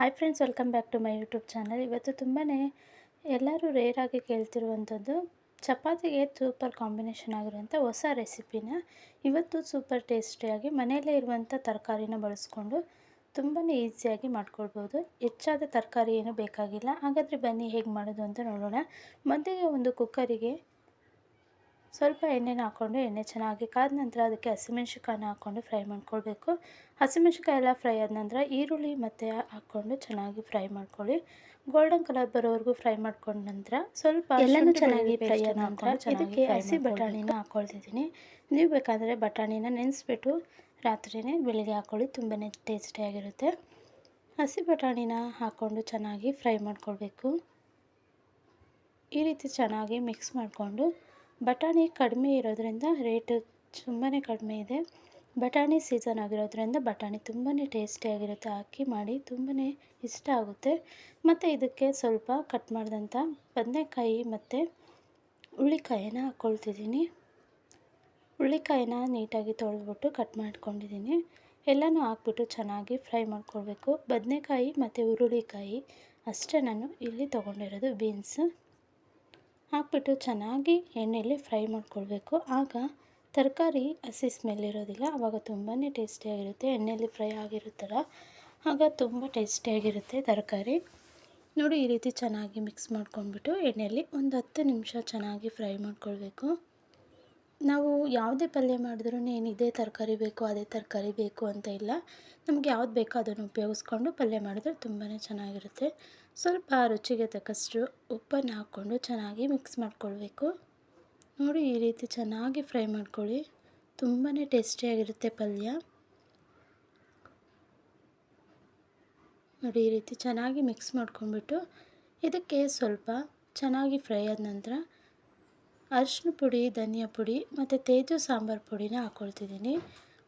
Hi friends, welcome back to my YouTube channel. ಇವತ್ತು ತುಂಬಾ ಎಲ್ಲರೂ ರೇರಾಗಿ ಕೇಳ್ತಿರುವಂಥದ್ದು ಚಪಾತಿಗೆ ಸೂಪರ್ ಕಾಂಬಿನೇಷನ್ ಆಗಿರುವಂಥ ಹೊಸ ರೆಸಿಪಿನ ಇವತ್ತು ಸೂಪರ್ ಟೇಸ್ಟಿಯಾಗಿ ಮನೆಯಲ್ಲೇ ಇರುವಂಥ ತರಕಾರಿನ ಬಳಸ್ಕೊಂಡು ತುಂಬಾ ಈಸಿಯಾಗಿ ಮಾಡ್ಕೊಳ್ಬೋದು. ಹೆಚ್ಚಾದ ತರಕಾರಿ ಏನೂ ಬೇಕಾಗಿಲ್ಲ. ಹಾಗಾದರೆ ಬನ್ನಿ ಹೇಗೆ ಮಾಡೋದು ಅಂತ ನೋಡೋಣ. ಮೊದಲಿಗೆ ಒಂದು ಕುಕ್ಕರಿಗೆ ಸ್ವಲ್ಪ ಎಣ್ಣೆನ ಹಾಕ್ಕೊಂಡು ಎಣ್ಣೆ ಚೆನ್ನಾಗಿ ಕಾದ ನಂತರ ಅದಕ್ಕೆ ಹಸಿಮೆಣ್ಸಿಕಾಯನ್ನ ಹಾಕ್ಕೊಂಡು ಫ್ರೈ ಮಾಡ್ಕೊಳ್ಬೇಕು. ಹಸಿಮೆಣ್ಸಿಕಾಯಿ ಎಲ್ಲ ಫ್ರೈ ಆದ ನಂತರ ಈರುಳ್ಳಿ ಮತ್ತು ಹಾಕ್ಕೊಂಡು ಚೆನ್ನಾಗಿ ಫ್ರೈ ಮಾಡ್ಕೊಳ್ಳಿ. ಗೋಲ್ಡನ್ ಕಲರ್ ಬರೋವರೆಗೂ ಫ್ರೈ ಮಾಡ್ಕೊಂಡ ನಂತರ ಸ್ವಲ್ಪ ಎಲ್ಲನೂ ಚೆನ್ನಾಗಿ ಫ್ರೈ ಆದ ನಂತರ ಇದಕ್ಕೆ ಹಸಿ ಬಟಾಣಿನ ಹಾಕ್ಕೊಳ್ತಿದ್ದೀನಿ. ನೀವು ಬೇಕಾದರೆ ಬಟಾಣಿನ ನೆನೆಸ್ಬಿಟ್ಟು ರಾತ್ರಿಯೇ ಬೆಳಿಗ್ಗೆ ಹಾಕ್ಕೊಳ್ಳಿ, ತುಂಬಾ ಟೇಸ್ಟಿಯಾಗಿರುತ್ತೆ. ಹಸಿ ಬಟಾಣಿನ ಹಾಕ್ಕೊಂಡು ಚೆನ್ನಾಗಿ ಫ್ರೈ ಮಾಡ್ಕೊಳ್ಬೇಕು. ಈ ರೀತಿ ಚೆನ್ನಾಗಿ ಮಿಕ್ಸ್ ಮಾಡಿಕೊಂಡು ಬಟಾಣಿ ಕಡಿಮೆ ಇರೋದ್ರಿಂದ ರೇಟ್ ತುಂಬಾ ಕಡಿಮೆ ಇದೆ. ಬಟಾಣಿ ಸೀಸನ್ ಆಗಿರೋದ್ರಿಂದ ಬಟಾಣಿ ತುಂಬಾ ಟೇಸ್ಟಿಯಾಗಿರುತ್ತೆ. ಹಾಕಿ ಮಾಡಿ ತುಂಬಾ ಇಷ್ಟ ಆಗುತ್ತೆ. ಮತ್ತು ಇದಕ್ಕೆ ಸ್ವಲ್ಪ ಕಟ್ ಮಾಡಿದಂಥ ಬದನೆಕಾಯಿ ಮತ್ತು ಹುಳ್ಳಿಕಾಯಿನ ಹಾಕ್ಕೊಳ್ತಿದ್ದೀನಿ. ಹುಳ್ಳಿಕಾಯಿನ ನೀಟಾಗಿ ತೊಳೆದ್ಬಿಟ್ಟು ಕಟ್ ಮಾಡ್ಕೊಂಡಿದ್ದೀನಿ. ಎಲ್ಲನೂ ಹಾಕ್ಬಿಟ್ಟು ಚೆನ್ನಾಗಿ ಫ್ರೈ ಮಾಡ್ಕೊಳ್ಬೇಕು. ಬದನೆಕಾಯಿ ಮತ್ತು ಹುರುಳಿಕಾಯಿ ಅಷ್ಟೇ ನಾನು ಇಲ್ಲಿ ತೊಗೊಂಡಿರೋದು, ಬೀನ್ಸ್ ಹಾಕ್ಬಿಟ್ಟು ಚೆನ್ನಾಗಿ ಎಣ್ಣೆಯಲ್ಲಿ ಫ್ರೈ ಮಾಡ್ಕೊಳ್ಬೇಕು. ಆಗ ತರಕಾರಿ ಹಸಿ ಸ್ಮೆಲ್ ಇರೋದಿಲ್ಲ, ಆವಾಗ ತುಂಬಾ ಟೇಸ್ಟಿಯಾಗಿರುತ್ತೆ. ಎಣ್ಣೆಯಲ್ಲಿ ಫ್ರೈ ಆಗಿರುತ್ತಲ್ಲ, ಆಗ ತುಂಬ ಟೇಸ್ಟಿಯಾಗಿರುತ್ತೆ ತರಕಾರಿ. ನೋಡಿ, ಈ ರೀತಿ ಚೆನ್ನಾಗಿ ಮಿಕ್ಸ್ ಮಾಡ್ಕೊಂಡ್ಬಿಟ್ಟು ಎಣ್ಣೆಯಲ್ಲಿ ಒಂದು 10 ನಿಮಿಷ ಚೆನ್ನಾಗಿ ಫ್ರೈ ಮಾಡ್ಕೊಳ್ಬೇಕು. ನಾವು ಯಾವುದೇ ಪಲ್ಯ ಮಾಡಿದ್ರೂ ಏನು ಇದೇ ತರಕಾರಿ ಬೇಕು ಅದೇ ತರಕಾರಿ ಬೇಕು ಅಂತ ಇಲ್ಲ. ನಮಗೆ ಯಾವ್ದು ಬೇಕೋ ಅದನ್ನು ಉಪಯೋಗಿಸ್ಕೊಂಡು ಪಲ್ಯ ಮಾಡಿದ್ರೆ ತುಂಬಾ ಚೆನ್ನಾಗಿರುತ್ತೆ. ಸ್ವಲ್ಪ ರುಚಿಗೆ ತಕ್ಕಷ್ಟು ಉಪ್ಪನ್ನು ಹಾಕ್ಕೊಂಡು ಚೆನ್ನಾಗಿ ಮಿಕ್ಸ್ ಮಾಡ್ಕೊಳ್ಬೇಕು. ನೋಡಿ, ಈ ರೀತಿ ಚೆನ್ನಾಗಿ ಫ್ರೈ ಮಾಡ್ಕೊಳ್ಳಿ, ತುಂಬಾ ಟೇಸ್ಟಿಯಾಗಿರುತ್ತೆ ಪಲ್ಯ. ನೋಡಿ, ಈ ರೀತಿ ಚೆನ್ನಾಗಿ ಮಿಕ್ಸ್ ಮಾಡ್ಕೊಂಡ್ಬಿಟ್ಟು ಇದಕ್ಕೆ ಸ್ವಲ್ಪ ಚೆನ್ನಾಗಿ ಫ್ರೈ ಆದ ನಂತರ ಅರಿಶಿನ ಪುಡಿ, ಧನಿಯಾ ಪುಡಿ ಮತ್ತು ತೇಜು ಸಾಂಬಾರು ಪುಡಿನ ಹಾಕ್ಕೊಳ್ತಿದ್ದೀನಿ.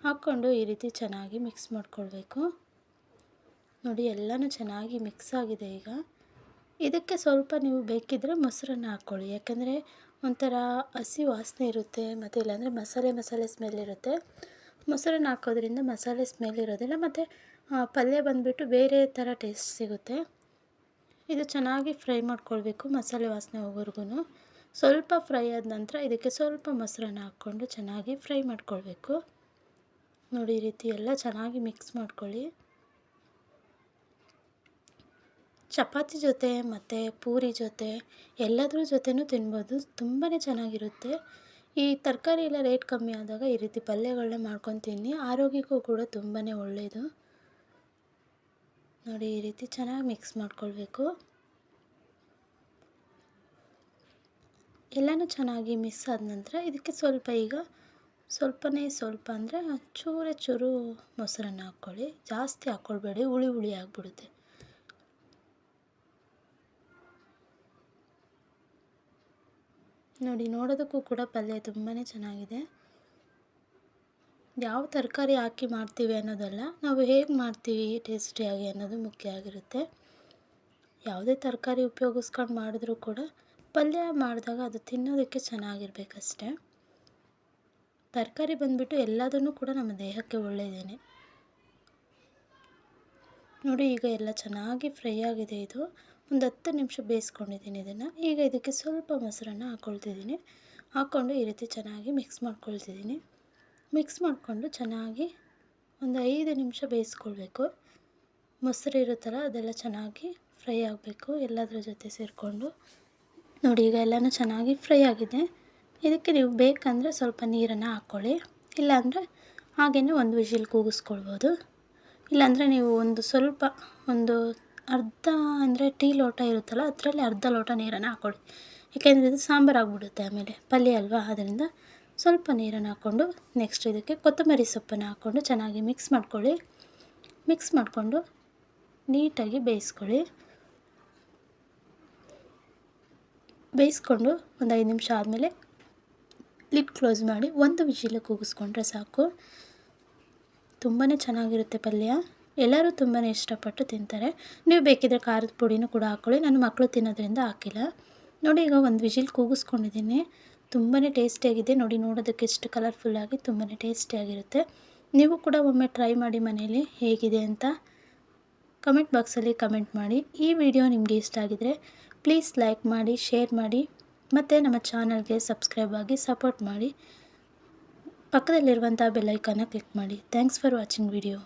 ಹಾಕ್ಕೊಂಡು ಈ ರೀತಿ ಚೆನ್ನಾಗಿ ಮಿಕ್ಸ್ ಮಾಡ್ಕೊಳ್ಬೇಕು. ನೋಡಿ, ಎಲ್ಲನೂ ಚೆನ್ನಾಗಿ ಮಿಕ್ಸ್ ಆಗಿದೆ. ಈಗ ಇದಕ್ಕೆ ಸ್ವಲ್ಪ ನೀವು ಬೇಕಿದ್ದರೆ ಮೊಸರನ್ನ ಹಾಕ್ಕೊಳ್ಳಿ, ಯಾಕಂದರೆ ಒಂಥರ ಹಸಿ ವಾಸನೆ ಇರುತ್ತೆ, ಮತ್ತು ಇಲ್ಲಾಂದರೆ ಮಸಾಲೆ ಸ್ಮೆಲ್ ಇರುತ್ತೆ. ಮೊಸರನ್ನ ಹಾಕೋದ್ರಿಂದ ಮಸಾಲೆ ಸ್ಮೆಲ್ ಇರೋದಿಲ್ಲ, ಮತ್ತು ಪಲ್ಯ ಬಂದುಬಿಟ್ಟು ಬೇರೆ ಥರ ಟೇಸ್ಟ್ ಸಿಗುತ್ತೆ. ಇದು ಚೆನ್ನಾಗಿ ಫ್ರೈ ಮಾಡ್ಕೊಳ್ಬೇಕು, ಮಸಾಲೆ ವಾಸನೆ ಹೋಗೋವರೆಗೂ. ಸ್ವಲ್ಪ ಫ್ರೈ ಆದ ನಂತರ ಇದಕ್ಕೆ ಸ್ವಲ್ಪ ಮೊಸರನ್ನ ಹಾಕ್ಕೊಂಡು ಚೆನ್ನಾಗಿ ಫ್ರೈ ಮಾಡ್ಕೊಳ್ಬೇಕು. ನೋಡಿ, ಈ ರೀತಿ ಎಲ್ಲ ಚೆನ್ನಾಗಿ ಮಿಕ್ಸ್ ಮಾಡ್ಕೊಳ್ಳಿ. ಚಪಾತಿ ಜೊತೆ ಮತ್ತು ಪೂರಿ ಜೊತೆ ಎಲ್ಲದ್ರ ಜೊತೆನೂ ತಿನ್ಬೋದು, ತುಂಬಾ ಚೆನ್ನಾಗಿರುತ್ತೆ. ಈ ತರಕಾರಿ ಎಲ್ಲ ರೇಟ್ ಕಮ್ಮಿ ಆದಾಗ ಈ ರೀತಿ ಪಲ್ಯಗಳನ್ನ ಮಾಡ್ಕೊಂಡು ತಿನ್ನಿ, ಆರೋಗ್ಯಕ್ಕೂ ಕೂಡ ತುಂಬಾ ಒಳ್ಳೆಯದು. ನೋಡಿ, ಈ ರೀತಿ ಚೆನ್ನಾಗಿ ಮಿಕ್ಸ್ ಮಾಡ್ಕೊಳ್ಬೇಕು. ಎಲ್ಲನೂ ಚೆನ್ನಾಗಿ ಮಿಕ್ಸ್ ಆದ ನಂತರ ಇದಕ್ಕೆ ಸ್ವಲ್ಪ ಸ್ವಲ್ಪ ಅಂದರೆ ಚೂರು ಮೊಸರನ್ನ ಹಾಕ್ಕೊಳ್ಳಿ. ಜಾಸ್ತಿ ಹಾಕ್ಕೊಳ್ಬೇಡಿ, ಹುಳಿ ಆಗಿಬಿಡುತ್ತೆ. ನೋಡಿ, ನೋಡೋದಕ್ಕೂ ಕೂಡ ಪಲ್ಯ ತುಂಬಾ ಚೆನ್ನಾಗಿದೆ. ಯಾವ ತರಕಾರಿ ಹಾಕಿ ಮಾಡ್ತೀವಿ ಅನ್ನೋದಲ್ಲ, ನಾವು ಹೇಗೆ ಮಾಡ್ತೀವಿ ಟೇಸ್ಟಿಯಾಗಿ ಅನ್ನೋದು ಮುಖ್ಯ ಆಗಿರುತ್ತೆ. ಯಾವುದೇ ತರಕಾರಿ ಉಪಯೋಗಿಸ್ಕೊಂಡು ಮಾಡಿದ್ರೂ ಕೂಡ ಪಲ್ಯ ಮಾಡಿದಾಗ ಅದು ತಿನ್ನೋದಕ್ಕೆ ಚೆನ್ನಾಗಿರ್ಬೇಕಷ್ಟೆ. ತರಕಾರಿ ಬಂದುಬಿಟ್ಟು ಎಲ್ಲದನ್ನೂ ಕೂಡ ನಮ್ಮ ದೇಹಕ್ಕೆ ಒಳ್ಳೆಯದೇನೆ. ನೋಡಿ, ಈಗ ಎಲ್ಲ ಚೆನ್ನಾಗಿ ಫ್ರೈ ಆಗಿದೆ. ಇದು ಒಂದು 10 ನಿಮಿಷ ಬೇಯಿಸ್ಕೊಂಡಿದ್ದೀನಿ ಇದನ್ನು. ಈಗ ಇದಕ್ಕೆ ಸ್ವಲ್ಪ ಮೊಸರನ್ನ ಹಾಕ್ಕೊಳ್ತಿದ್ದೀನಿ. ಹಾಕ್ಕೊಂಡು ಈ ರೀತಿ ಚೆನ್ನಾಗಿ ಮಿಕ್ಸ್ ಮಾಡ್ಕೊಳ್ತಿದ್ದೀನಿ. ಮಿಕ್ಸ್ ಮಾಡಿಕೊಂಡು ಚೆನ್ನಾಗಿ ಒಂದು 5 ನಿಮಿಷ ಬೇಯಿಸ್ಕೊಳ್ಬೇಕು. ಮೊಸರು ಇರುತ್ತಲ್ಲ, ಅದೆಲ್ಲ ಚೆನ್ನಾಗಿ ಫ್ರೈ ಆಗಬೇಕು ಎಲ್ಲದರ ಜೊತೆ ಸೇರಿಕೊಂಡು. ನೋಡಿ, ಈಗ ಎಲ್ಲನೂ ಚೆನ್ನಾಗಿ ಫ್ರೈ ಆಗಿದೆ. ಇದಕ್ಕೆ ನೀವು ಬೇಕಂದರೆ ಸ್ವಲ್ಪ ನೀರನ್ನು ಹಾಕ್ಕೊಳ್ಳಿ, ಇಲ್ಲಾಂದರೆ ಹಾಗೇ ಒಂದು ವಿಷಿಲ್ ಕೂಗಿಸ್ಕೊಳ್ಬೋದು. ಇಲ್ಲಾಂದರೆ ನೀವು ಒಂದು ಅರ್ಧ ಅಂದರೆ ಟೀ ಲೋಟ ಇರುತ್ತಲ್ಲ, ಅದರಲ್ಲಿ ಅರ್ಧ ಲೋಟ ನೀರನ್ನು ಹಾಕ್ಕೊಳ್ಳಿ. ಯಾಕೆಂದರೆ ಇದು ಸಾಂಬಾರು ಆಗಿಬಿಡುತ್ತೆ, ಆಮೇಲೆ ಪಲ್ಯ ಅಲ್ವಾ, ಅದರಿಂದ ಸ್ವಲ್ಪ ನೀರನ್ನು ಹಾಕ್ಕೊಂಡು ನೆಕ್ಸ್ಟ್ ಇದಕ್ಕೆ ಕೊತ್ತಂಬರಿ ಸೊಪ್ಪನ್ನು ಹಾಕ್ಕೊಂಡು ಚೆನ್ನಾಗಿ ಮಿಕ್ಸ್ ಮಾಡ್ಕೊಳ್ಳಿ. ಮಿಕ್ಸ್ ಮಾಡಿಕೊಂಡು ನೀಟಾಗಿ ಬೇಯಿಸ್ಕೊಂಡು ಒಂದು 5 ನಿಮಿಷ ಆದಮೇಲೆ ಲಿಡ್ ಕ್ಲೋಸ್ ಮಾಡಿ ಒಂದು ವಿಷಿಲ್ ಕೂಗಿಸ್ಕೊಂಡ್ರೆ ಸಾಕು. ತುಂಬಾ ಚೆನ್ನಾಗಿರುತ್ತೆ ಪಲ್ಯ, ಎಲ್ಲರೂ ತುಂಬಾ ಇಷ್ಟಪಟ್ಟು ತಿಂತಾರೆ. ನೀವು ಬೇಕಿದ್ದರೆ ಖಾರದ ಪುಡಿನೂ ಕೂಡ ಹಾಕ್ಕೊಳ್ಳಿ, ನನ್ನ ಮಕ್ಕಳು ತಿನ್ನೋದ್ರಿಂದ ಹಾಕಿಲ್ಲ. ನೋಡಿ, ಈಗ ಒಂದು ವಿಷಿಲ್ ಕೂಗಿಸ್ಕೊಂಡಿದ್ದೀನಿ. ತುಂಬಾ ಟೇಸ್ಟಿಯಾಗಿದೆ. ನೋಡಿ, ನೋಡೋದಕ್ಕೆ ಎಷ್ಟು ಕಲರ್ಫುಲ್ಲಾಗಿ ತುಂಬಾ ಟೇಸ್ಟಿಯಾಗಿರುತ್ತೆ. ನೀವು ಕೂಡ ಒಮ್ಮೆ ಟ್ರೈ ಮಾಡಿ ಮನೆಯಲ್ಲಿ ಹೇಗಿದೆ ಅಂತ. ಕಮೆಂಟ್ ಬಾಕ್ಸಲ್ಲಿ ಕಮೆಂಟ್ ಮಾಡಿ. ಈ ವಿಡಿಯೋ ನಿಮಗೆ ಇಷ್ಟ ಆಗಿದರೆ ಪ್ಲೀಸ್ ಲೈಕ್ ಮಾಡಿ, ಶೇರ್ ಮಾಡಿ ಮತ್ತು ನಮ್ಮ ಚಾನಲ್ಗೆ ಸಬ್ಸ್ಕ್ರೈಬ್ ಆಗಿ ಸಪೋರ್ಟ್ ಮಾಡಿ. ಪಕ್ಕದಲ್ಲಿರುವಂಥ ಬೆಲ್ ಐಕಾನ್ನ ಕ್ಲಿಕ್ ಮಾಡಿ. Thanks for watching video.